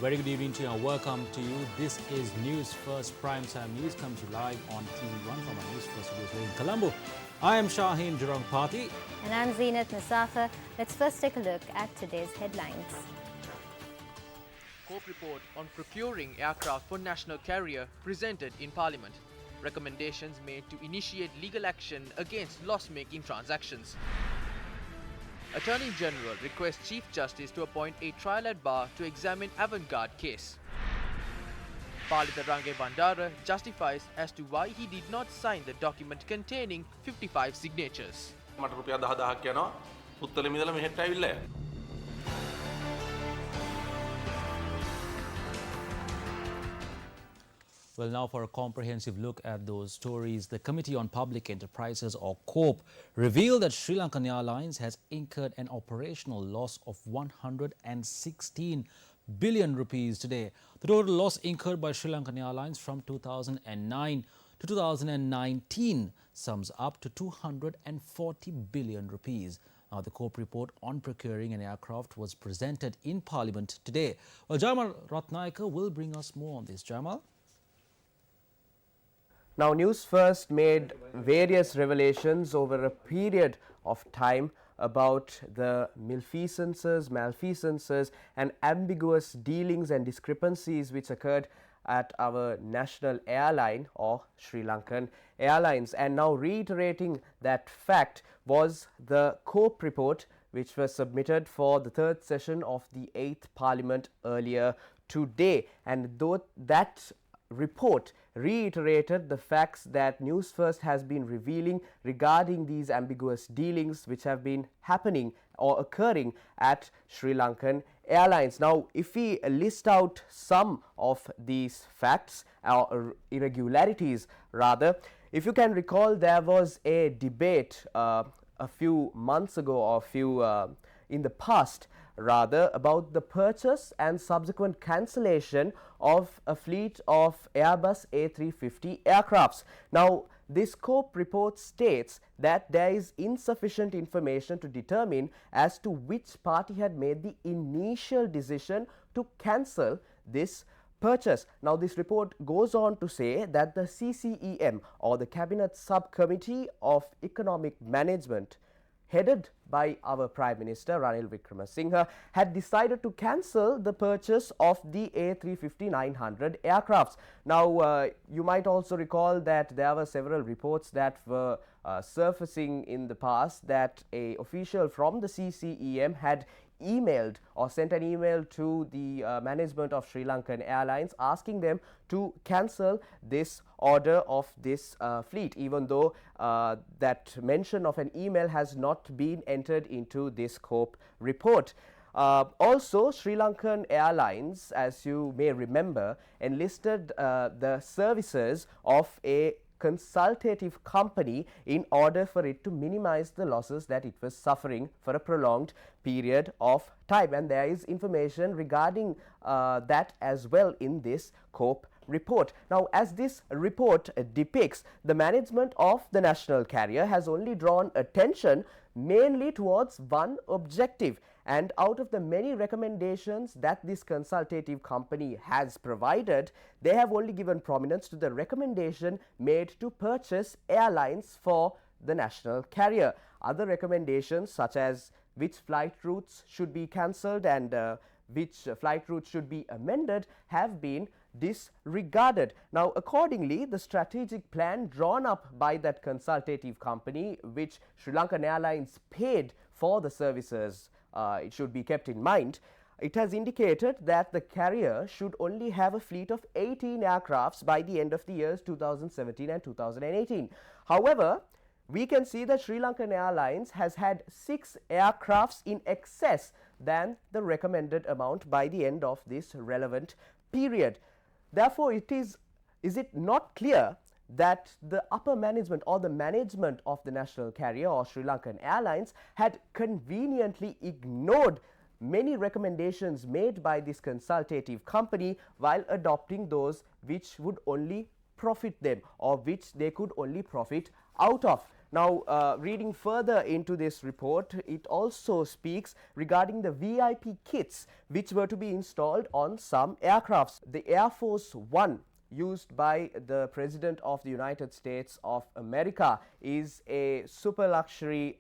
very good evening to you and welcome to you. This is News First Primetime News, comes to you live on TV1 from our News First studios here in Colombo. I am Shaheen Jurong-Pati. And I'm Zeenat Musafa. Let's first take a look at today's headlines. COPE report on procuring aircraft for national carrier presented in Parliament. Recommendations made to initiate legal action against loss-making transactions. Attorney General requests Chief Justice to appoint a trial at bar to examine avant-garde case. Palita Range Bandara justifies as to why he did not sign the document containing 55 signatures. මට රුපියල් 10000ක් යනවා පුත්තලෙ මිදලා මෙහෙට ඇවිල්ලා. Well, now for a comprehensive look at those stories, the Committee on Public Enterprises, or COPE, revealed that Sri Lankan Airlines has incurred an operational loss of 116 billion rupees today. The total loss incurred by Sri Lankan Airlines from 2009 to 2019 sums up to 240 billion rupees. Now, the COPE report on procuring an aircraft was presented in Parliament today. Well, Jamal Ratnayaka will bring us more on this. Jamal? Now, Newsfirst made various revelations over a period of time about the malfeasances and ambiguous dealings and discrepancies which occurred at our national airline or Sri Lankan Airlines. And now reiterating that fact was the COPE report which was submitted for the third session of the 8th Parliament earlier today. And though that report reiterated the facts that Newsfirst has been revealing regarding these ambiguous dealings which have been happening or occurring at Sri Lankan Airlines. Now, if we list out some of these facts or irregularities rather, if you can recall, there was a debate a few months ago or in the past rather about the purchase and subsequent cancellation of a fleet of Airbus A350 aircrafts. Now, this COPE report states that there is insufficient information to determine as to which party had made the initial decision to cancel this purchase. Now, this report goes on to say that the CCEM, or the Cabinet Subcommittee of Economic Management, headed by our Prime Minister Ranil Wickremesinghe, had decided to cancel the purchase of the A350-900 aircrafts. Now, you might also recall that there were several reports that were surfacing in the past that an official from the CCEM had emailed or sent an email to the management of Sri Lankan Airlines asking them to cancel this order of this fleet, even though that mention of an email has not been entered into this COPE report. Also, Sri Lankan Airlines, as you may remember, enlisted the services of a consultative company in order for it to minimize the losses that it was suffering for a prolonged period of time. And there is information regarding that as well in this COPE report. Now, as this report depicts, the management of the national carrier has only drawn attention mainly towards one objective, and out of the many recommendations that this consultative company has provided, they have only given prominence to the recommendation made to purchase airlines for the national carrier. Other recommendations, such as which flight routes should be cancelled and which flight routes should be amended, have been disregarded. Now, accordingly, the strategic plan drawn up by that consultative company, which Sri Lankan Airlines paid for the services, it should be kept in mind, it has indicated that the carrier should only have a fleet of 18 aircrafts by the end of the years 2017 and 2018. However, we can see that Sri Lankan Airlines has had 6 aircrafts in excess than the recommended amount by the end of this relevant period. Therefore, is it not clear that the upper management or the management of the national carrier or Sri Lankan Airlines had conveniently ignored many recommendations made by this consultative company while adopting those which would only profit them or which they could only profit out of? Now, reading further into this report, it also speaks regarding the VIP kits which were to be installed on some aircrafts. The Air Force One, used by the President of the United States of America, is a super luxury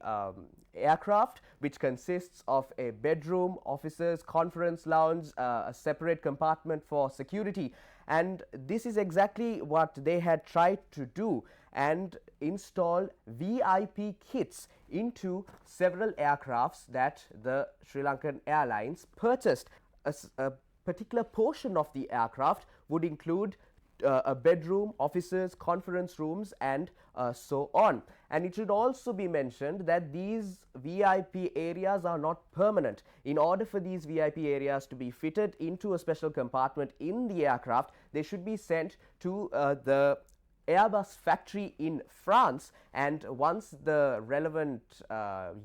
aircraft which consists of a bedroom, officers, conference lounge, a separate compartment for security. And this is exactly what they had tried to do and install VIP kits into several aircrafts that the Sri Lankan Airlines purchased. A particular portion of the aircraft would include a bedroom, offices, conference rooms, and so on. And it should also be mentioned that these VIP areas are not permanent. In order for these VIP areas to be fitted into a special compartment in the aircraft, they should be sent to the Airbus factory in France, and once the relevant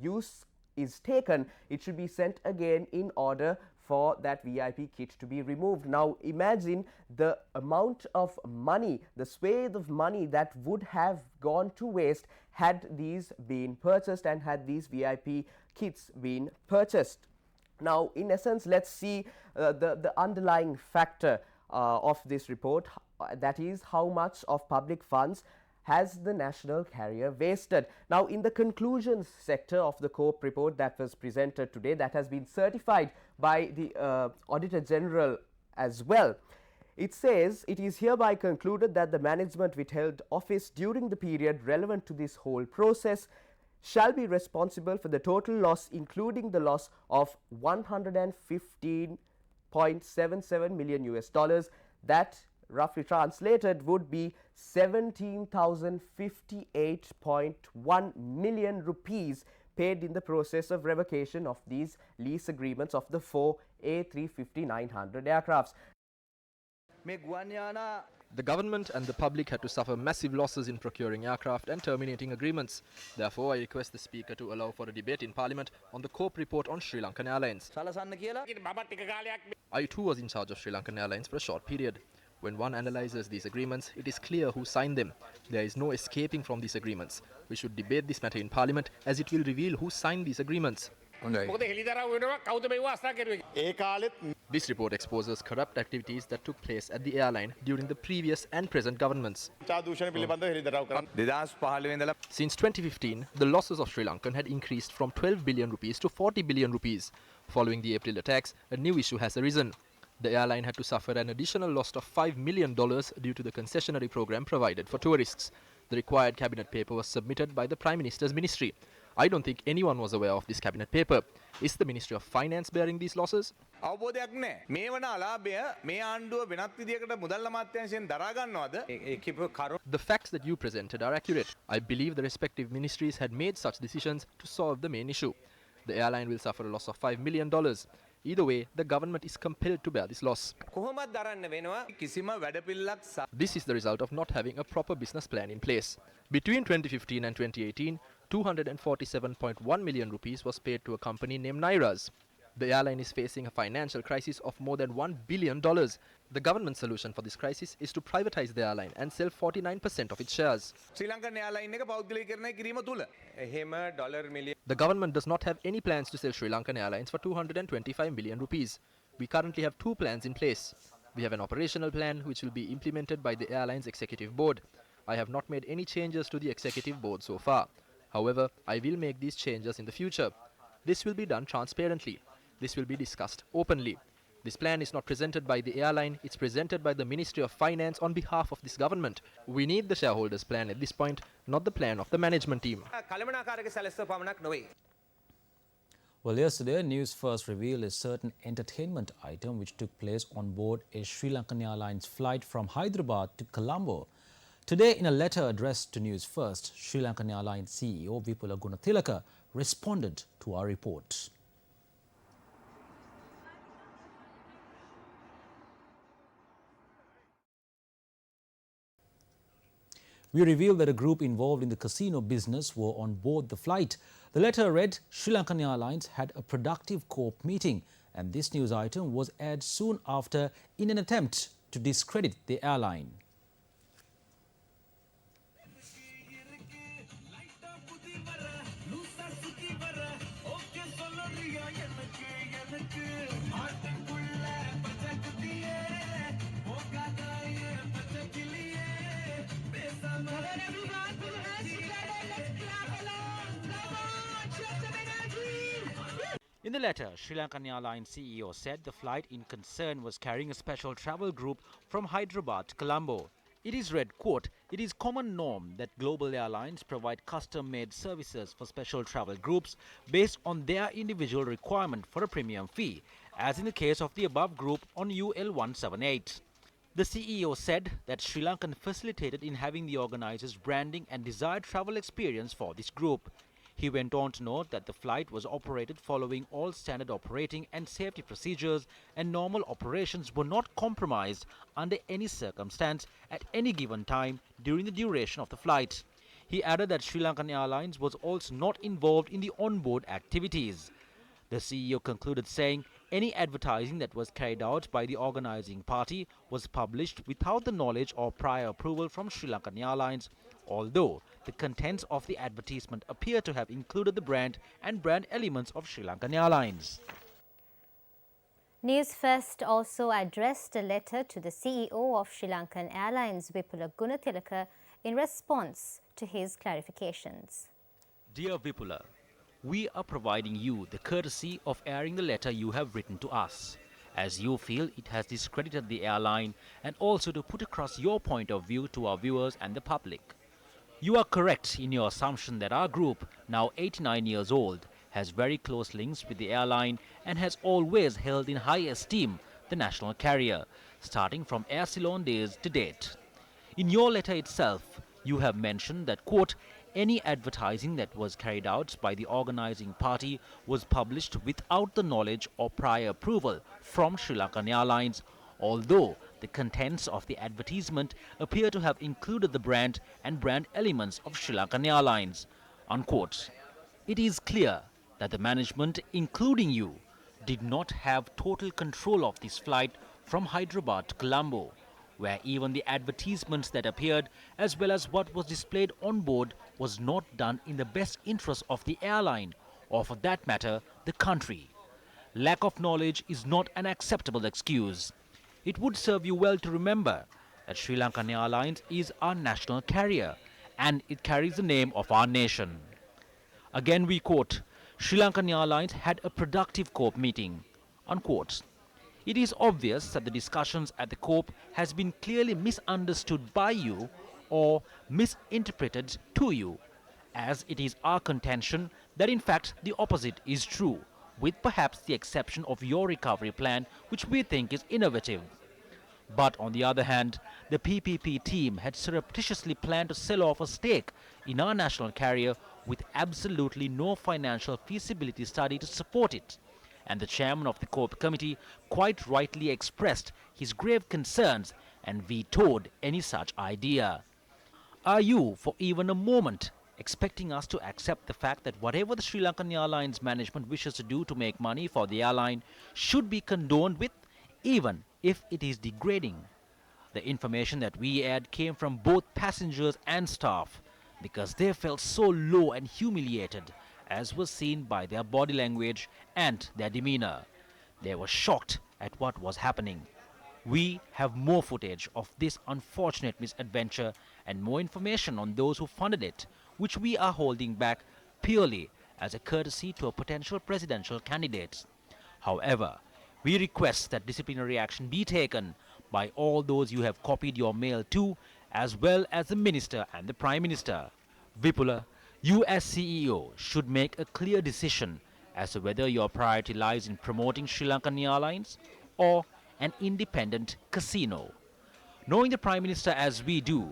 use is taken, it should be sent again in order for that VIP kit to be removed. Now imagine the amount of money, the swathe of money that would have gone to waste had these been purchased and had these VIP kits been purchased. Now, in essence, let's see the underlying factor of this report, that is how much of public funds has the national carrier wasted. Now, in the conclusions sector of the COPE report that was presented today, that has been certified by the Auditor General as well, it says it is hereby concluded that the management which held office during the period relevant to this whole process shall be responsible for the total loss, including the loss of $115.77 million US dollars, that roughly translated would be 17,058.1 million rupees paid in the process of revocation of these lease agreements of the 4 A350-900 aircrafts. The government and the public had to suffer massive losses in procuring aircraft and terminating agreements. Therefore, I request the Speaker to allow for a debate in Parliament on the COPE report on Sri Lankan Airlines. I too was in charge of Sri Lankan Airlines for a short period. When one analyses these agreements, it is clear who signed them. There is no escaping from these agreements. We should debate this matter in Parliament, as it will reveal who signed these agreements. This report exposes corrupt activities that took place at the airline during the previous and present governments. Since 2015, the losses of Sri Lankan had increased from 12 billion rupees to 40 billion rupees. Following the April attacks, a new issue has arisen. The airline had to suffer an additional loss of $5 million due to the concessionary program provided for tourists. The required cabinet paper was submitted by the Prime Minister's ministry. I don't think anyone was aware of this cabinet paper. Is the Ministry of Finance bearing these losses? The facts that you presented are accurate. I believe the respective ministries had made such decisions to solve the main issue. The airline will suffer a loss of $5 million. Either way, the government is compelled to bear this loss. This is the result of not having a proper business plan in place. Between 2015 and 2018, 247.1 million rupees was paid to a company named Nairas. The airline is facing a financial crisis of more than $1 billion. The government solution for this crisis is to privatize the airline and sell 49% of its shares. The government does not have any plans to sell Sri Lankan Airlines for 225 million rupees. We currently have two plans in place. We have an operational plan which will be implemented by the airline's executive board. I have not made any changes to the executive board so far. However, I will make these changes in the future. This will be done transparently. This will be discussed openly. This plan is not presented by the airline, it's presented by the Ministry of Finance on behalf of this government. We need the shareholders' plan at this point, not the plan of the management team. Well, yesterday, News First revealed a certain entertainment item which took place on board a Sri Lankan Airlines flight from Hyderabad to Colombo. Today, in a letter addressed to News First, Sri Lankan Airlines CEO Vipula Gunathilaka responded to our report. We revealed that a group involved in the casino business were on board the flight. The letter read, Sri Lankan Airlines had a productive COPE meeting, and this news item was aired soon after in an attempt to discredit the airline. In the letter, Sri Lankan Airlines CEO said the flight in concern was carrying a special travel group from Hyderabad to Colombo. It is read, quote, "It is common norm that global airlines provide custom-made services for special travel groups based on their individual requirement for a premium fee, as in the case of the above group on UL 178. The CEO said that Sri Lankan facilitated in having the organizers' branding and desired travel experience for this group. He went on to note that the flight was operated following all standard operating and safety procedures, and normal operations were not compromised under any circumstance at any given time during the duration of the flight. He added that Sri Lankan Airlines was also not involved in the onboard activities. The CEO concluded saying any advertising that was carried out by the organizing party was published without the knowledge or prior approval from Sri Lankan Airlines, although the contents of the advertisement appear to have included the brand and brand elements of Sri Lankan Airlines. Newsfirst also addressed a letter to the CEO of Sri Lankan Airlines, Vipula Gunatilaka, in response to his clarifications. Dear Vipula, we are providing you the courtesy of airing the letter you have written to us, as you feel it has discredited the airline, and also to put across your point of view to our viewers and the public. You are correct in your assumption that our group, now 89 years old, has very close links with the airline and has always held in high esteem the national carrier, starting from Air Ceylon days to date. In your letter itself, you have mentioned that, quote, any advertising that was carried out by the organizing party was published without the knowledge or prior approval from Sri Lankan Airlines, although the contents of the advertisement appear to have included the brand and brand elements of Sri Lankan Airlines, unquote. It is clear that the management, including you, did not have total control of this flight from Hyderabad to Colombo, where even the advertisements that appeared as well as what was displayed on board was not done in the best interest of the airline, or for that matter, the country. Lack of knowledge is not an acceptable excuse. It would serve you well to remember that Sri Lankan Airlines is our national carrier and it carries the name of our nation. Again we quote, Sri Lankan Airlines had a productive COPE meeting, unquote. It is obvious that the discussions at the COPE has been clearly misunderstood by you or misinterpreted to you, as it is our contention that in fact the opposite is true, with perhaps the exception of your recovery plan, which we think is innovative. But on the other hand, the PPP team had surreptitiously planned to sell off a stake in our national carrier with absolutely no financial feasibility study to support it. And the chairman of the COPE committee quite rightly expressed his grave concerns and vetoed any such idea. Are you, for even a moment, expecting us to accept the fact that whatever the Sri Lankan Airlines management wishes to do to make money for the airline should be condoned with, even if it is degrading? The information that we aired came from both passengers and staff, because they felt so low and humiliated, as was seen by their body language and their demeanor. They were shocked at what was happening. We have more footage of this unfortunate misadventure and more information on those who funded it, which we are holding back purely as a courtesy to a potential presidential candidate. However, we request that disciplinary action be taken by all those you have copied your mail to, as well as the Minister and the Prime Minister. Vipula, you as CEO should make a clear decision as to whether your priority lies in promoting Sri Lankan Airlines or an independent casino. Knowing the Prime Minister as we do,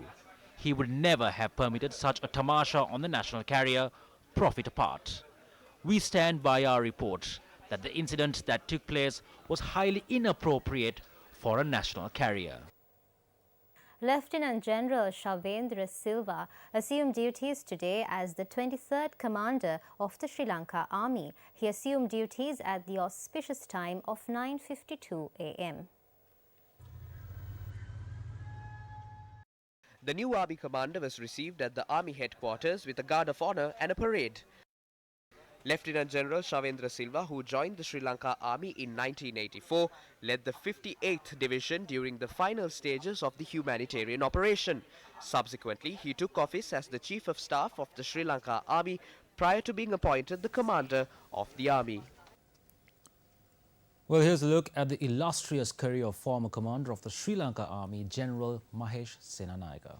he would never have permitted such a tamasha on the national carrier, profit apart. We stand by our report that the incident that took place was highly inappropriate for a national carrier. Lieutenant General Shavendra Silva assumed duties today as the 23rd Commander of the Sri Lanka Army. He assumed duties at the auspicious time of 9:52 a.m. The new Army commander was received at the Army headquarters with a guard of honor and a parade. Lieutenant General Shavendra Silva, who joined the Sri Lanka Army in 1984, led the 58th Division during the final stages of the humanitarian operation. Subsequently, he took office as the Chief of Staff of the Sri Lanka Army prior to being appointed the Commander of the Army. Well, here's a look at the illustrious career of former Commander of the Sri Lanka Army, General Mahesh Senanayake.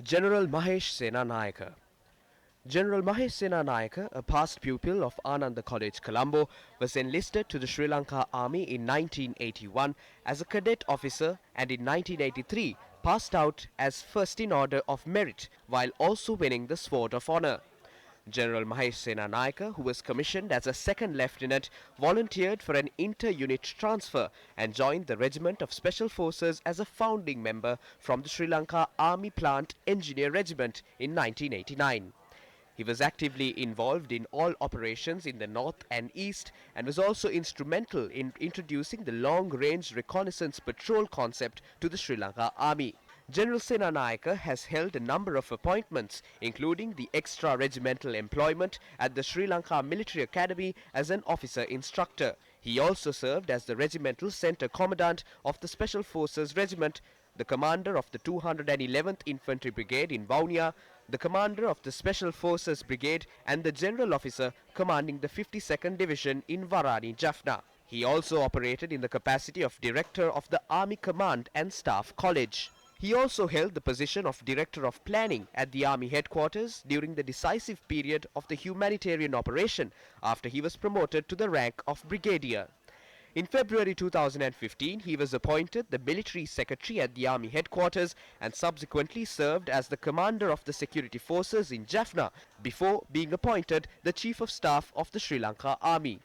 General Mahesh Senanayake. General Mahesh Senanayake, a past pupil of Ananda College, Colombo, was enlisted to the Sri Lanka Army in 1981 as a cadet officer and in 1983 passed out as first in order of merit while also winning the Sword of Honour. General Mahesh Senanayake, who was commissioned as a second lieutenant, volunteered for an inter-unit transfer and joined the Regiment of Special Forces as a founding member from the Sri Lanka Army Plant Engineer Regiment in 1989. He was actively involved in all operations in the north and east and was also instrumental in introducing the long-range reconnaissance patrol concept to the Sri Lanka Army. General Senanayake has held a number of appointments, including the extra-regimental employment at the Sri Lanka Military Academy as an officer instructor. He also served as the Regimental Centre Commandant of the Special Forces Regiment, the commander of the 211th Infantry Brigade in Vaunia, the commander of the Special Forces Brigade and the general officer commanding the 52nd Division in Varani, Jaffna. He also operated in the capacity of Director of the Army Command and Staff College. He also held the position of Director of Planning at the Army Headquarters during the decisive period of the humanitarian operation after he was promoted to the rank of Brigadier. In February 2015, he was appointed the Military Secretary at the Army Headquarters and subsequently served as the Commander of the Security Forces in Jaffna before being appointed the Chief of Staff of the Sri Lanka Army.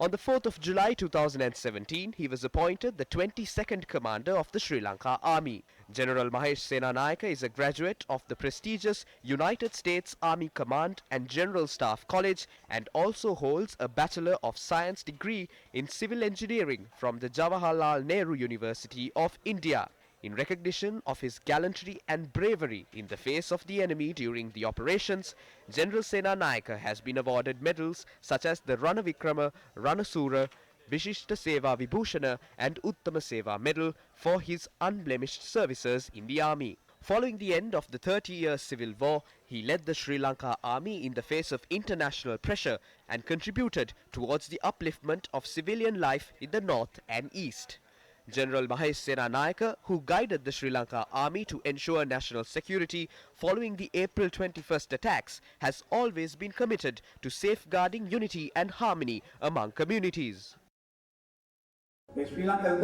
On the 4th of July 2017, he was appointed the 22nd Commander of the Sri Lanka Army. General Mahesh Senanayake is a graduate of the prestigious United States Army Command and General Staff College and also holds a Bachelor of Science degree in Civil Engineering from the Jawaharlal Nehru University of India. In recognition of his gallantry and bravery in the face of the enemy during the operations, General Senanayake has been awarded medals such as the Rana Vikrama, Rana Sura, Vishishta Seva Vibhushana and Uttama Seva Medal for his unblemished services in the army. Following the end of the 30-year civil war, he led the Sri Lanka Army in the face of international pressure and contributed towards the upliftment of civilian life in the north and east. General Mahesh Senanayake, who guided the Sri Lanka Army to ensure national security following the April 21st attacks, has always been committed to safeguarding unity and harmony among communities. Sri Lanka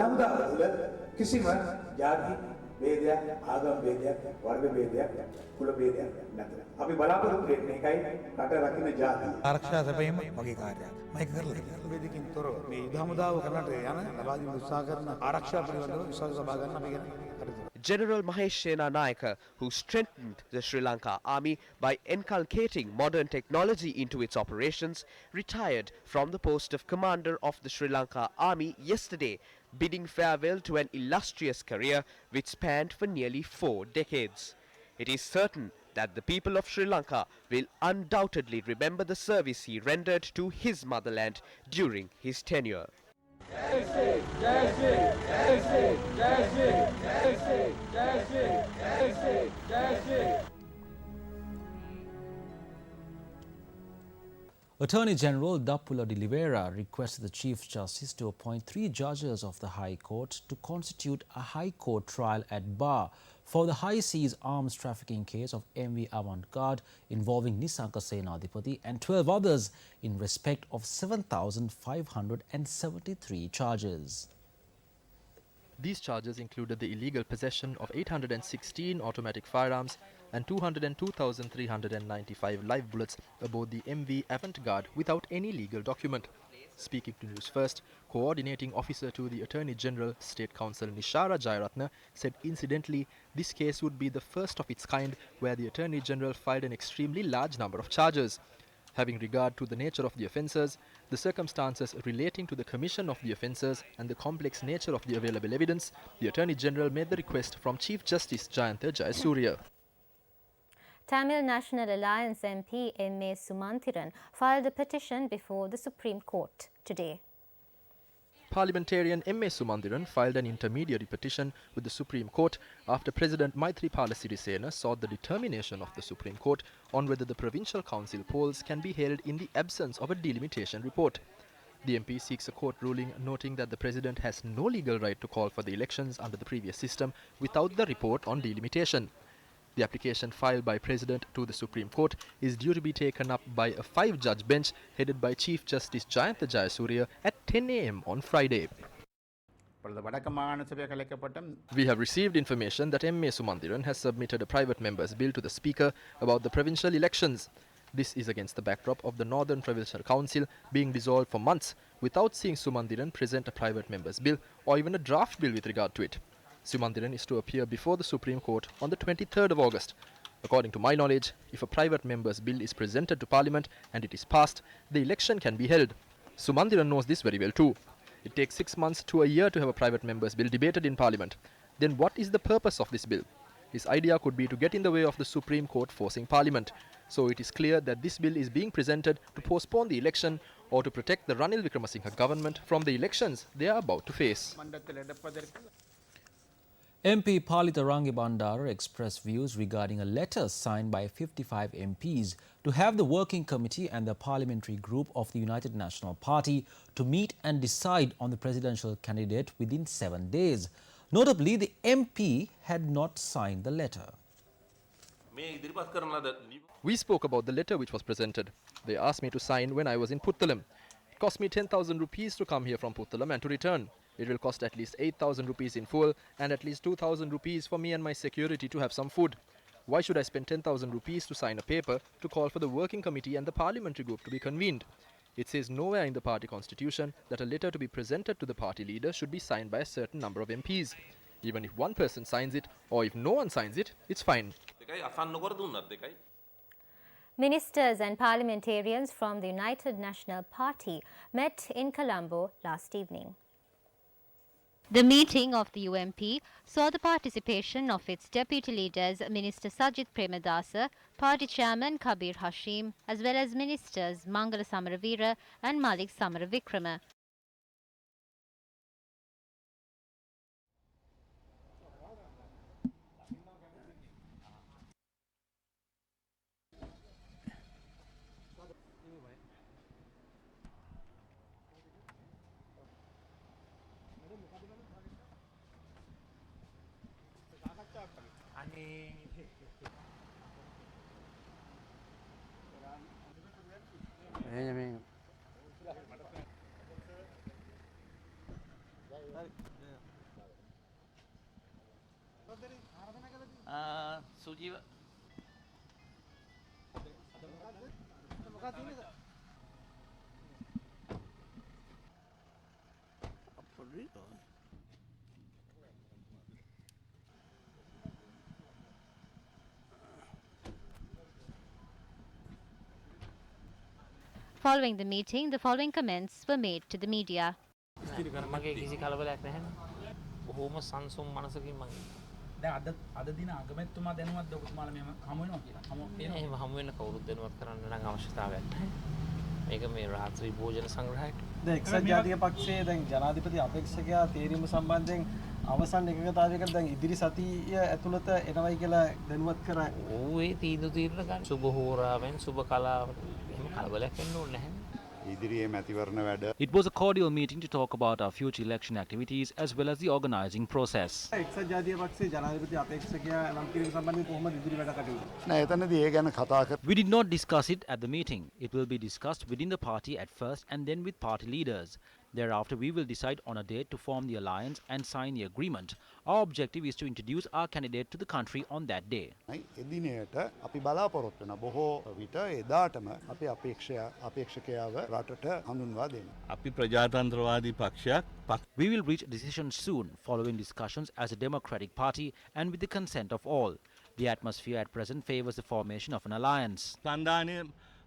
किसी में जाति भेदයක් ආගම් भेदයක් වර්ග भेदයක් කුල भेदයක් නැතර අපි බලාපොරොත්තු වෙන්නේ එකයි රට රකින්න ජාතිය ආරක්ෂා සැපයීම මගේ කාර්යයක් මම ඒක කරලා තියෙනවා වේදිකින් තොරව මේ යුද හමුදාව කරන්නට යන ලබා දීම උත්සාහ කරන ආරක්ෂා පිළිබඳව විශ්වාස සබා ගන්න අපි ගැන General Mahesh Senanayake, who strengthened the Sri Lanka Army by inculcating modern technology into its operations, retired from the post of Commander of the Sri Lanka Army yesterday, bidding farewell to an illustrious career which spanned for nearly 4 decades. It is certain that the people of Sri Lanka will undoubtedly remember the service he rendered to his motherland during his tenure. Attorney General Dappula de Oliveira requested the Chief Justice to appoint 3 judges of the High Court to constitute a High Court trial at bar for the High Seas arms trafficking case of MV Avantgarde involving Nisanka Senadipati and 12 others in respect of 7,573 charges. These charges included the illegal possession of 816 automatic firearms and 202,395 live bullets aboard the MV Avantgarde without any legal document. Speaking to News First, coordinating officer to the Attorney General, State Counsel Nishara Jayaratne, said incidentally this case would be the first of its kind where the Attorney General filed an extremely large number of charges. Having regard to the nature of the offences, the circumstances relating to the commission of the offences and the complex nature of the available evidence, the Attorney General made the request from Chief Justice Jayantha Jayasuriya. Tamil National Alliance MP M.A. Sumanthiran filed a petition before the Supreme Court today. Parliamentarian M.A. Sumanthiran filed an intermediary petition with the Supreme Court after President Maithripala Sirisena sought the determination of the Supreme Court on whether the provincial council polls can be held in the absence of a delimitation report. The MP seeks a court ruling noting that the President has no legal right to call for the elections under the previous system without the report on delimitation. The application filed by President to the Supreme Court is due to be taken up by a 5-judge bench headed by Chief Justice Jayantha Jayasuriya at 10 a.m. on Friday. We have received information that M.A. Sumanthiran has submitted a private member's bill to the Speaker about the provincial elections. This is against the backdrop of the Northern Provincial Council being dissolved for months without seeing Sumanthiran present a private member's bill or even a draft bill with regard to it. Sumanthiran is to appear before the Supreme Court on the 23rd of August. According to my knowledge, if a private member's bill is presented to Parliament and it is passed, the election can be held. Sumanthiran knows this very well too. It takes 6 months to a year to have a private member's bill debated in Parliament. Then what is the purpose of this bill? His idea could be to get in the way of the Supreme Court forcing Parliament. So it is clear that this bill is being presented to postpone the election or to protect the Ranil Wickremesinghe government from the elections they are about to face. MP Palitha Rangibandara expressed views regarding a letter signed by 55 MPs to have the Working Committee and the Parliamentary Group of the United National Party to meet and decide on the presidential candidate within 7 days. Notably, the MP had not signed the letter. We spoke about the letter which was presented. They asked me to sign when I was in Puttalam. It cost me 10,000 rupees to come here from Puttalam and to return. It will cost at least 8,000 rupees in fuel and at least 2,000 rupees for me and my security to have some food. Why should I spend 10,000 rupees to sign a paper to call for the Working Committee and the Parliamentary Group to be convened? It says nowhere in the party constitution that a letter to be presented to the party leader should be signed by a certain number of MPs. Even if one person signs it or if no one signs it, it's fine. Ministers and parliamentarians from the United National Party met in Colombo last evening. The meeting of the UNP saw the participation of its deputy leaders Minister Sajid Premadasa, Party Chairman Kabir Hashim, as well as Ministers Mangala Samaravira and Malik Samaravikrama. Sujiva. Following the meeting, the following comments were made to the media. මගේ කිසි කලබලයක් නැහැ. බොහොම සංසුම් මනසකින් මම දැන් අද දින අගමැතිතුමා දැනුවත් ඔබතුමාලා මෙහෙම හමු වෙනවා කියලා. එහෙම හමු වෙන්න කවුරුත් දැනුවත් කරන්න නම් අවශ්‍යතාවයක් නැහැ. මේක මේ රාත්‍රී භෝජන සංග්‍රහයට. දැන් එක්සත් ජාතික පක්ෂයේ දැන් ජනාධිපති අපේක්ෂකයා තීරීම සම්බන්ධයෙන් අවසන් එකගතාවයකට දැන් ඉදිරි සතිය ඇතුළත එනවයි කියලා දැනුවත් කරා. ඔව් ඒ තීන්දුව తీරන ගන්න. සුබ හෝරාවෙන් සුබ කලාවට එහෙම කලබලයක් වෙන්න ඕනේ නැහැ. It was a cordial meeting to talk about our future election activities as well as the organizing process. එක්සත් ජාතික පක්ෂයේ ජනාධිපති අපේක්ෂකයා නම් කිරීම සම්බන්ධයෙන් කොහොමද ඉදිරි වැඩ කටයුතු? නෑ එතනදී ඒ ගැන කතා කර We did not discuss it at the meeting. It will be discussed within the party at first and then with party leaders. Thereafter, we will decide on a date to form the alliance and sign the agreement. Our objective is to introduce our candidate to the country on that day. එදිනයට අපි බලාපොරොත්තු වෙන බොහෝ විට එදාටම අපි අපේක්ෂකයාව රටට හඳුන්වා දෙන්න. අපි ප්‍රජාතන්ත්‍රවාදී පක්ෂයක් We will reach a decision soon following discussions as a democratic party and with the consent of all. The atmosphere at present favors the formation of an alliance. සන්ධානය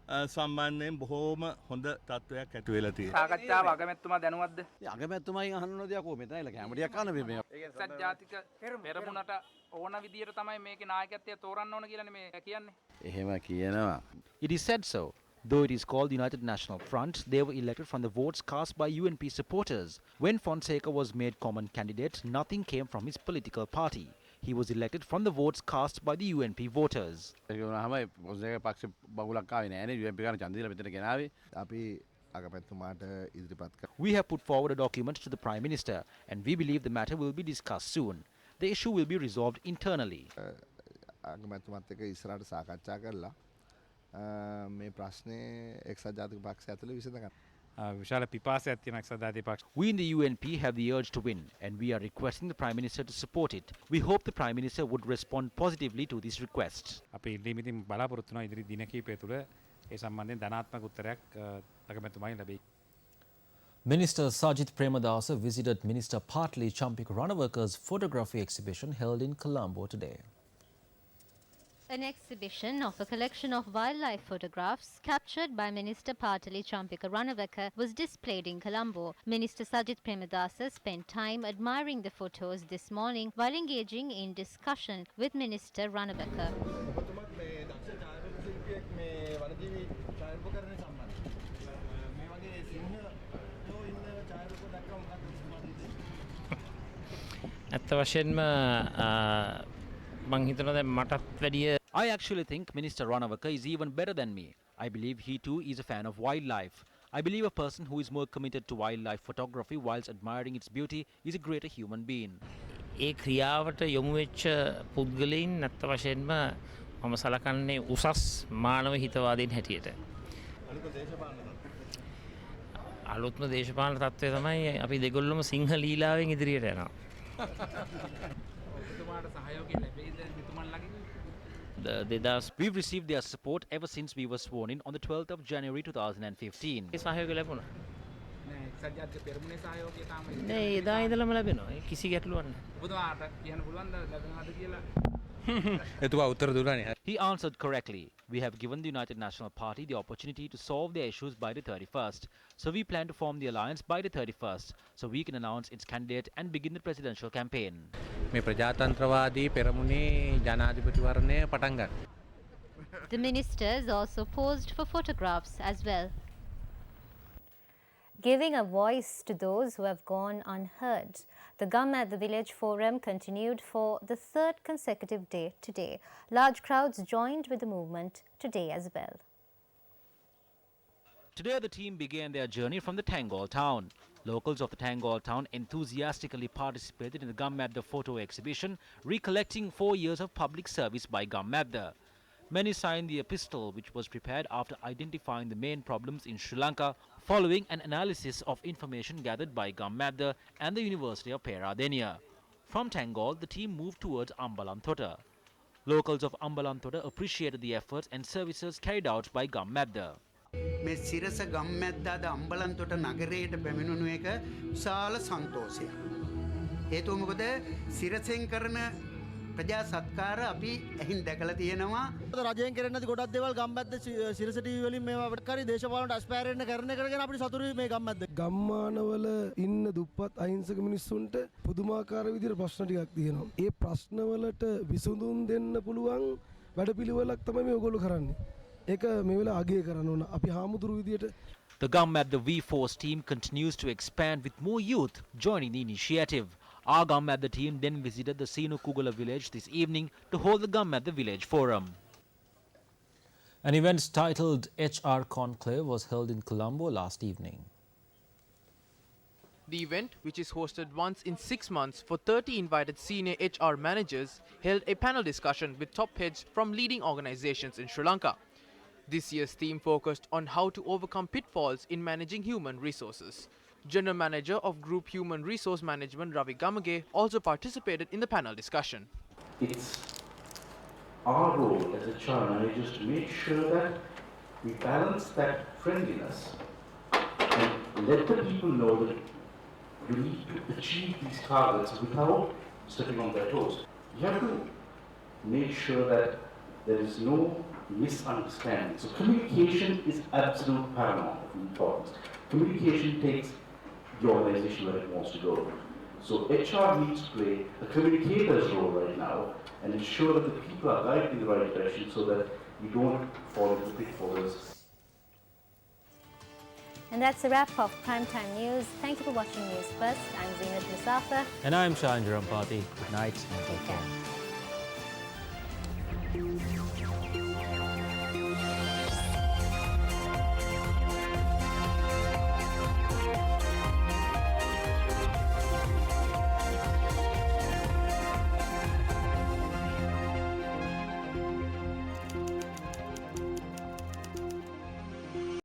සම්බන්ධයෙන් බොහෝම හොඳ තත්ත්වයක් ඇති වෙලා තියෙනවා. සාකච්ඡාව අගමැතිතුමා දැනුවත්ද? අගමැතිතුමාගෙන් අහන්න දෙයක් ඕ මෙතන ඉල කැමරියක් ගන්න මේ එක්සත් ජාතික පෙරමුණට ඕන විදියට තමයි මේකේ නායකත්වය තෝරන්න ඕන කියලානේ මේ කියන්නේ. එහෙම කියනවා. It is said so. Though it is called the United National Front, they were elected from the votes cast by UNP supporters. When Fonseca was made common candidate, nothing came from his political party. He was elected from the votes cast by the UNP voters. ඒක වුණාම පොසේක පක්ෂ බහුලක් ආවේ නෑනේ UNP ගන්න ඡන්ද දීලා මෙතන ගෙනාවේ. අපි අගමැතිතුමාට ඉදිරිපත් කරා. We have put forward a document to the Prime Minister and we believe the matter will be discussed soon. The issue will be resolved internally. අගමැතිතුමාත් එක්ක ඉස්සරහට සාකච්ඡා කරලා මේ ප්‍රශ්නේ එක්සත් ජාතික පක්ෂය ඇතුළේ විසඳ ගන්න. විශාල පිපාසයක් තියෙන එක්සත් ජාතික පක්ෂ. We in the UNP have the urge to win and we are requesting the Prime Minister to support it. We hope the Prime Minister would respond positively to this request. අපි ඉල්ලීමින් බලාපොරොත්තු වෙනවා ඉදිරි දින කිහිපය තුළ ඒ සම්බන්ධයෙන් ධනාත්මක උත්තරයක් අගමැතිතුමාගෙන් ලැබෙයි. Minister Sajid Premadasa visited Minister Partly Champik Ranawaka's photography exhibition held in Colombo today. An exhibition of a collection of wildlife photographs captured by Minister Partali Champika Ranawaka was displayed in Colombo. Minister Sajid Premadasa spent time admiring the photos this morning while engaging in discussion with Minister Ranawaka. ඇත්ත වශයෙන්ම මං හිතනවා දැන් මටත් වැඩිය I actually think Minister Ranawaka is even better than me. I believe he too is a fan of wildlife. I believe a person who is more committed to wildlife photography whilst admiring its beauty is a greater human being. ඒ ක්‍රියාවට යොමු වෙච්ච පුද්ගලයන් ඇත්ත වශයෙන්ම මම සලකන්නේ උසස් මානව හිතවාදීන් හැටියට. අලුත්ම දේශපාලන තත්ත්වය තමයි අපි දෙගොල්ලම සිංහ ලීලාවෙන් ඉදිරියට යනවා. We've received their support ever since we were sworn in on the 12th of January 2015. ඒ සහයෝගය ලැබුණා. නෑ එක්සත් ජාතික පෙරමුණේ සහයෝගය තාම නෑ එදා ඉඳලම ලැබෙනවා. ඒ කිසි ගැටලුවක් නැහැ. ඔබතුමාට කියන්න පුළුවන්ද ලැබෙනවද කියලා? එතුමා උත්තර දුන්නානේ. He answered correctly. We have given the United National Party the opportunity to solve their issues by the 31st. So we plan to form the alliance by the 31st so we can announce its candidate and begin the presidential campaign. මේ ප්‍රජාතන්ත්‍රවාදී පෙරමුණේ ජනාධිපතිවරණය පටන් ගන්න. The ministers also posed for photographs as well. Giving a voice to those who have gone unheard, the Gum at the Village Forum continued for the third consecutive day today. Large crowds joined with the movement today as well. Today the team began their journey from the Tangol town. Locals of the Tangol town enthusiastically participated in the Gum at the photo exhibition, recollecting 4 years of public service by Gum at the. Many signed the epistle, which was prepared after identifying the main problems in Sri Lanka following an analysis of information gathered by Gammadda and the University of Peradeniya. From Tangol, the team moved towards Ambalanthota. Locals of Ambalanthota appreciated the efforts and services carried out by Gammadda. මේ සිරස ගම්මැද්දාද අම්බලන්තොට නගරයට පැමිණුණු එක විශාල සන්තෝෂයක්. හේතුව මොකද සිරසෙන් කරන ප්‍රජා සත්කාර අපි ඇහින් දැකලා තියෙනවා. රජයෙන් කරන්නේ නැති ගොඩක් දේවල් ගම්මැද්ද සිරස ටීවී වලින් මේවා අපිට කරි දේශපාලනට අස්පෑරෙන්න කරන කරගෙන අපිට සතුටුයි මේ ගම්මැද්ද. ගම්මානවල ඉන්න දුප්පත් අහිංසක මිනිස්සුන්ට පුදුමාකාර විදිහට ප්‍රශ්න ටිකක් තියෙනවා. ඒ ප්‍රශ්නවලට විසඳුම් දෙන්න පුළුවන් වැඩපිළිවෙලක් තමයි මේ ඔයගොල්ලෝ කරන්නේ. ඒක මේ වෙලාව අගය කරන්න ඕන. අපි හාමුදුරු විදියට The Gammadda V-Force team continues to expand with more youth joining the initiative. Our Gammadda team then visited the Sinukugula village this evening to hold the Gammadda Village Forum. An event titled HR Conclave was held in Colombo last evening. The event, which is hosted once in 6 months for 30 invited senior HR managers, held a panel discussion with top heads from leading organizations in Sri Lanka. This year's theme focused on how to overcome pitfalls in managing human resources. General Manager of Group Human Resource Management Ravi Gamage also participated in the panel discussion. It's our role as HR managers to make sure that we balance that friendliness and let the people know that you need to achieve these targets without stepping on their toes. You have to make sure that there is no misunderstanding. So communication is absolute paramount of importance. Communication takes the organization where it wants to go. So HR needs to play a communicator's role right now and ensure that the people are guided in the right direction so that we don't fall into pitfalls. And that's a wrap of Primetime News. Thank you for watching News First. I'm Zinat Musafa. And I'm Shahan Jarampati. Good night and take care.